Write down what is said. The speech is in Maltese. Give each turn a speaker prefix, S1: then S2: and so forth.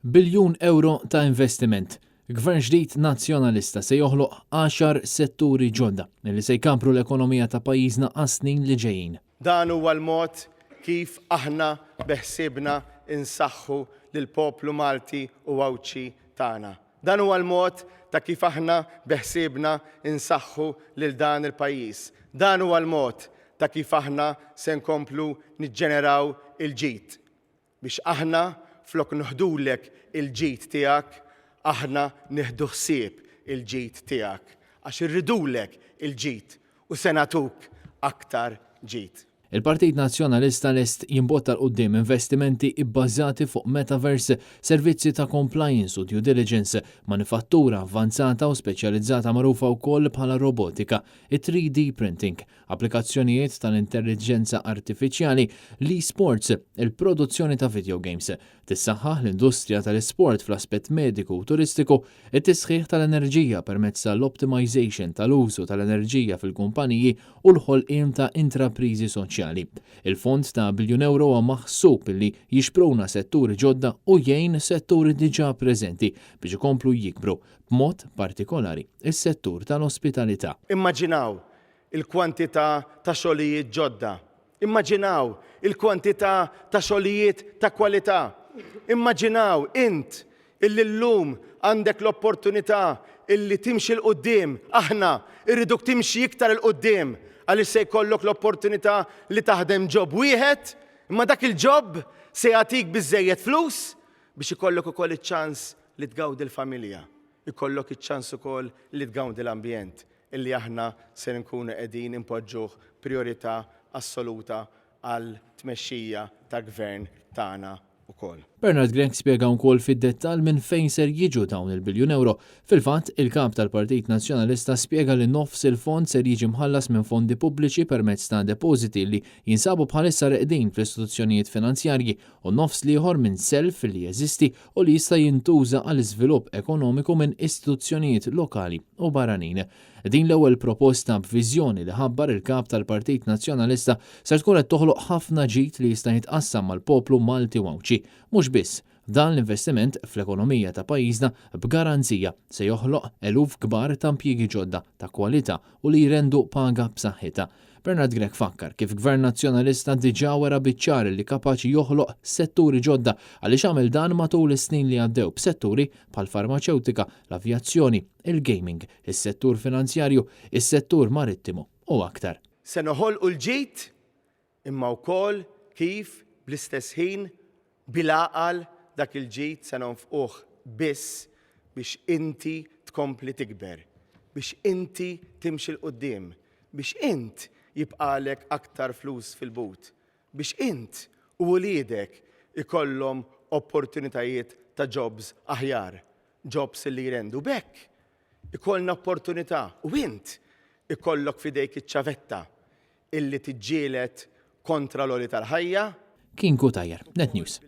S1: Biljun euro ta' investiment. Gvern ġdid nazzjonalista se joħloq 10 setturi ġodda li se jkampru l-ekonomija ta' pajjiżna għas-snin li ġejjin.
S2: Dan huwa l-mod kif aħna beħsibna insaħħu lill-poplu Malti u Għawċi tagħna. Dan huwa l-mod ta' kif aħna beħsibna insaħħu lil dan il-pajjiż. Dan huwa l-mod ta' kif aħna se nkomplu niġġeneraw il-ġid. Biex aħna flok noħdulek il-ġid tiegħek, aħna nieħdu ħsieb il-ġid tiegħek. Għax irridulek il-ġid u se nagħtuk aktar ġid.
S1: Il-Partit Nazzjonalista lest jimbotta l-qoddim investimenti ibbażati fuq metaverse, servizzi ta' compliance u due diligence, manifattura avvanzata u speċjalizzata magħrufa wkoll bħala robotika, it-3D printing, applikazzjonijiet tal-intelligenza artifiċjali, l-e-sports, il-produzzjoni ta' video games, tissaħħaħ l-industrija tal-isport fl-aspett mediku u turistiku, it-tisħiħ tal-enerġija permezz tal-optimization tal-użu tal-enerġija fil-kumpaniji u l-ħolqien ta' intrapriżi soċjali. Il-fond ta' biljun euro huwa maħsub li jixpruna setturi ġodda u jgħin setturi diġà preżenti biex ikomplu jikbru, b'mod partikolari is-settur tal-ospitalità.
S2: Immaġinaw il-kwantità ta' xogħlijiet ġodda. Immaġinaw il-kwantità ta' xogħlijiet ta' kwalità. Immaġinaw int illi llum għandek l-opportunità illi timxi l-qoddim, aħna irriduk timxi iktar l-qoddim għaliex se jkollok l-opportunità li taħdem ġob wieħed, imma dak il-ġob se jagħtik biżżejjed flus biex ikollok ukoll iċ-ċans li tgawdi l-familja, ikollok iċ-ċans ukoll li tgawdi l-ambjent illi aħna se nkunu qegħdin impoġġuh priorità assoluta għal tmexxija tal-gvern tagħna ukoll.
S1: Bernard Grenk spjega wkoll fid-dettall minn fejn ser jiġu dawn il-biljun euro. Fil-fatt, il-kap tal-Partit Nazzjonalista spjega li nofs il-fond ser jiġi mħallas minn fondi pubbliċi permezz ta' depożiti li jinsabu bħalissa reqdin fl-istituzzjonijiet finanzjarji u nofs ieħor minn self li jeżisti u li jista' jintuża għal iżvilupp ekonomiku minn istituzzjonijiet lokali u barranin. Din l-ewwel proposta b'viżjoni li ħabbar il-kap tal-Partit Nazzjonalista ser tkun qed toħloq ħafna ġid li jista' jitqassam mal-poplu Malti u Għawċi. Mhux biss, dan l-investiment fl-ekonomija ta' pajjiżna b'garanzija se joħloq eluf kbar ta' impjiegi ġodda ta' kwalità u li jrendu paga b'saħħitha. Bernard Grenk fakkar kif Gvern Nazzjonalista diġà wera biċ-ċar li kapaċi joħloq setturi ġodda għaliex għamel dan matul is-snin li għaddew b'setturi bħall-farmaceutika, l-avjazzjoni, il-gaming, is-settur finanzjarju, is-settur marittimu u aktar.
S2: Se noħolqu l-ġid imma wkoll kif bl-istess ħin bil-għaqal dak il-ġid se nonfquh biss biex inti tkompli tikber, biex inti timxi l-qoddim, biex int jibqalek aktar flus fil-but, biex int u wliedek ikollhom opportunitajiet ta' jobs aħjar, jobs li jrendu bekk. Ikollna opportunità u int ikollok fidejk iċ-ċavetta illi tiġġieled kontra l-għoli tal-ħajja.
S1: Kien Tajjar, Net News.